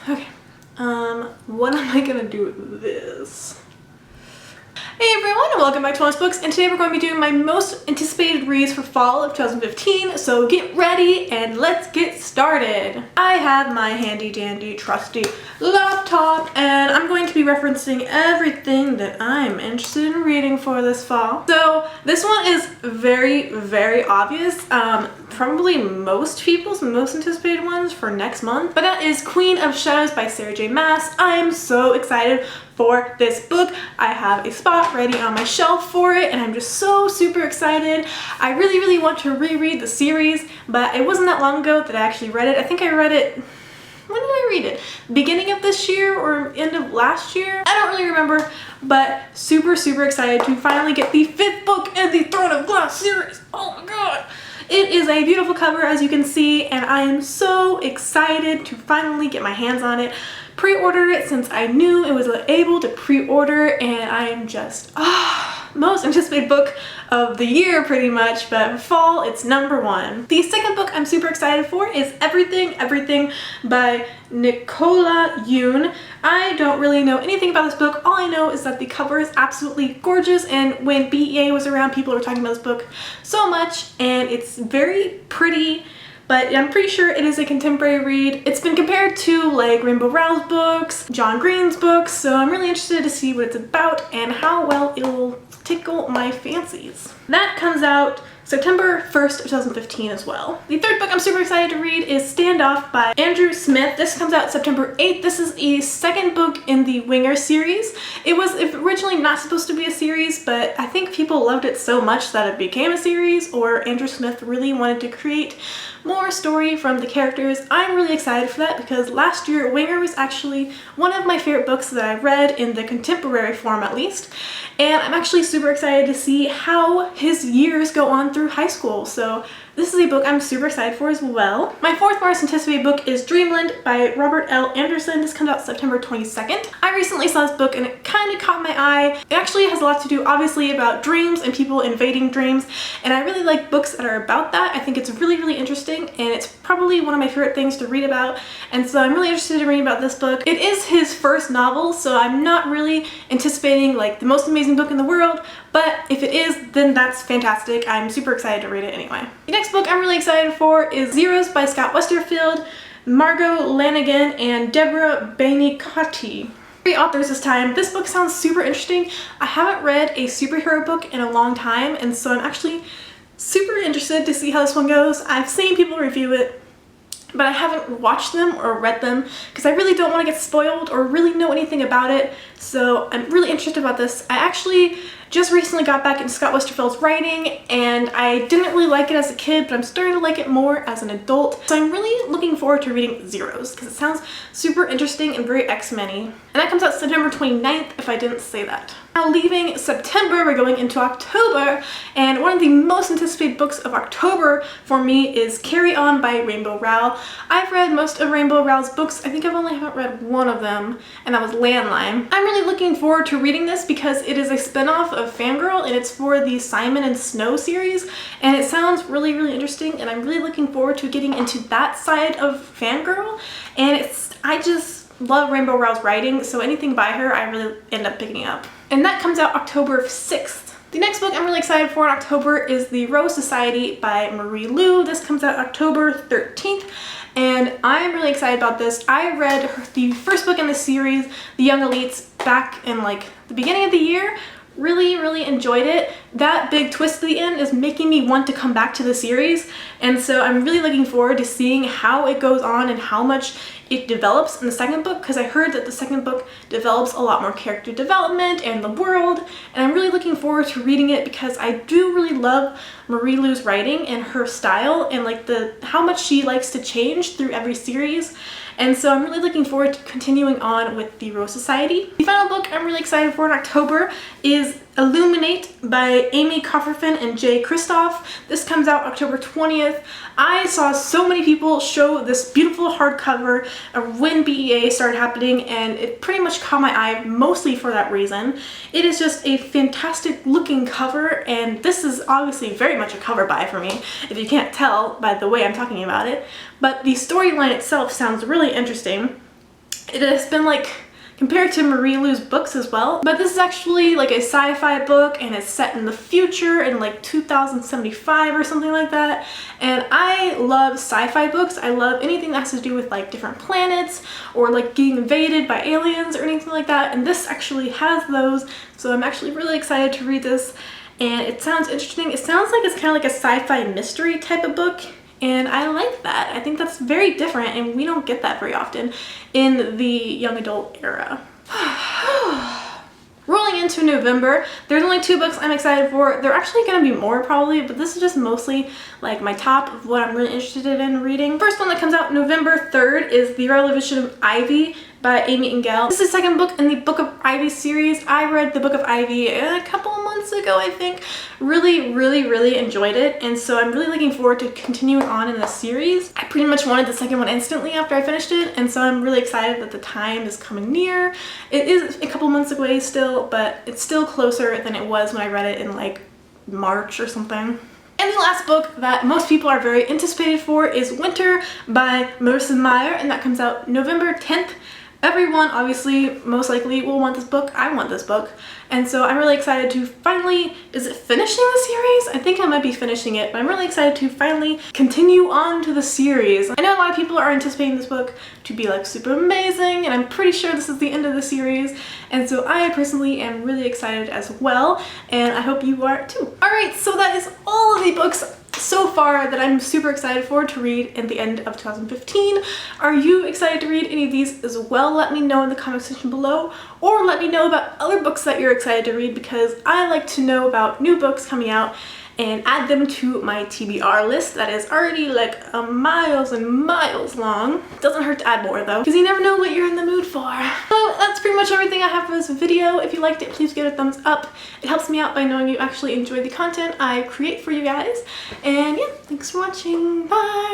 Okay, what am I gonna do with this? Hey everyone, and welcome back to Wanderlust Books, and today we're going to be doing my most anticipated reads for fall of 2015, so get ready and let's get started. I have my handy dandy trusty laptop, and I'm going to be referencing everything that I'm interested in reading for this fall. So this one is very, very obvious, probably most people's most anticipated ones for next month, but that is Queen of Shadows by Sarah J. Maas. I am so excited for this book. I have a spot ready on my shelf for it, and I'm just so super excited. I really want to reread the series, but it wasn't that long ago that I actually read it. I think I read it, when did I read it? Beginning of this year or end of last year? I don't really remember, but super excited to finally get the 5th book in the Throne of Glass series. Oh my god! It is a beautiful cover, as you can see, and I am so excited to finally get my hands on it. Pre-ordered it since I knew it was able to pre-order, and I am just most anticipated book of the year pretty much, but for fall it's #1. The second book I'm super excited for is Everything by Nicola Yoon. I don't really know anything about this book. All I know is that the cover is absolutely gorgeous, and when BEA was around, people were talking about this book so much, and it's very pretty. But I'm pretty sure it is a contemporary read. It's been compared to like Rainbow Rowell's books, John Green's books, so I'm really interested to see what it's about and how well it'll tickle my fancies. That comes out September 1st of 2015 as well. The third book I'm super excited to read is Standoff by Andrew Smith. This comes out September 8th. This is the second book in the Winger series. It was originally not supposed to be a series, but I think people loved it so much that it became a series, or Andrew Smith really wanted to create more story from the characters. I'm really excited for that because last year Winger was actually one of my favorite books that I read in the contemporary form, at least, and I'm actually super excited to see how his years go on through high school. So this is a book I'm super excited for as well. My fourth most anticipated book is Dreamland by Robert L. Anderson. This comes out September 22nd. I recently saw this book and it kind of caught my eye. It actually has a lot to do, obviously, about dreams and people invading dreams, and I really like books that are about that. I think it's really interesting, and it's probably one of my favorite things to read about, and so I'm really interested in reading about this book. It is his first novel, so I'm not really anticipating like the most amazing book in the world, but if it is, then that's fantastic. I'm super excited to read it anyway. The next book I'm really excited for is Zeros by Scott Westerfeld, Margot Lanigan, and Deborah Benicotti. 3 authors this time. This book sounds super interesting. I haven't read a superhero book in a long time, and so I'm actually super interested to see how this one goes. I've seen people review it, but I haven't watched them or read them because I really don't want to get spoiled or really know anything about it. So I'm really interested about this. I actually just recently got back into Scott Westerfeld's writing, and I didn't really like it as a kid, but I'm starting to like it more as an adult. So I'm really looking forward to reading Zeros because it sounds super interesting and very X-Men-y. And that comes out September 29th, if I didn't say that. Now, leaving September, we're going into October, and one of the most anticipated books of October for me is Carry On by Rainbow Rowell. I've read most of Rainbow Rowell's books. I think I haven't read one of them, and that was Landline. I'm really looking forward to reading this because it is a spin-off of Fangirl, and it's for the Simon and Snow series, and it sounds really interesting, and I'm really looking forward to getting into that side of Fangirl. And I just love Rainbow Rowell's writing, so anything by her I really end up picking up. And that comes out October 6th. The next book I'm really excited for in October is The Rose Society by Marie Lu. This comes out October 13th, and I'm really excited about this. I read the first book in the series, The Young Elites, back in like the beginning of the year. Really enjoyed it. That big twist at the end is making me want to come back to the series, and so I'm really looking forward to seeing how it goes on and how much it develops in the second book, because I heard that the second book develops a lot more character development and the world, and I'm really looking forward to reading it because I do really love Marie Lu's writing and her style, and like how much she likes to change through every series. And so I'm really looking forward to continuing on with The Rose Society. The final book I'm really excited for in October is Illuminate by Amy Cofferfin and Jay Kristoff. This comes out October 20th. I saw so many people show this beautiful hardcover when BEA started happening, and it pretty much caught my eye mostly for that reason. It is just a fantastic looking cover, and this is obviously very much a cover buy for me, if you can't tell by the way I'm talking about it. But the storyline itself sounds really interesting. It has been like compared to Marie Lu's books as well, but this is actually like a sci-fi book and it's set in the future in like 2075 or something like that. And I love sci-fi books. I love anything that has to do with like different planets or like getting invaded by aliens or anything like that, and this actually has those, so I'm actually really excited to read this. And it sounds interesting. It sounds like it's kind of like a sci-fi mystery type of book, and I like that. I think that's very different, and we don't get that very often in the young adult era. Rolling into November, there's only 2 books I'm excited for. There are actually going to be more probably, but this is just mostly like my top of what I'm really interested in reading. First one that comes out November 3rd is the Relevision of Ivy by Amy Engel. This is the 2nd book in the Book of Ivy series. I read the Book of Ivy a couple of months ago, I think. Really enjoyed it, and so I'm really looking forward to continuing on in the series. I pretty much wanted the 2nd one instantly after I finished it, and so I'm really excited that the time is coming near. It is a couple months away still, but it's still closer than it was when I read it in like March or something. And the last book that most people are very anticipated for is Winter by Marissa Meyer, and that comes out November 10th. Everyone obviously most likely will want this book. I want this book. And so I'm really excited to finally, is it finishing the series? I think I might be finishing it, but I'm really excited to finally continue on to the series. I know a lot of people are anticipating this book to be like super amazing, and I'm pretty sure this is the end of the series. And so I personally am really excited as well, and I hope you are too. Alright, so that is all of the books so far that I'm super excited for to read at the end of 2015. Are you excited to read any of these as well? Let me know in the comment section below, or let me know about other books that you're excited to read, because I like to know about new books coming out and add them to my TBR list that is already like miles and miles long. Doesn't hurt to add more though, because you never know what you're in the mood for. So that's pretty much everything I have for this video. If you liked it, please give it a thumbs up. It helps me out by knowing you actually enjoy the content I create for you guys. And yeah, thanks for watching. Bye!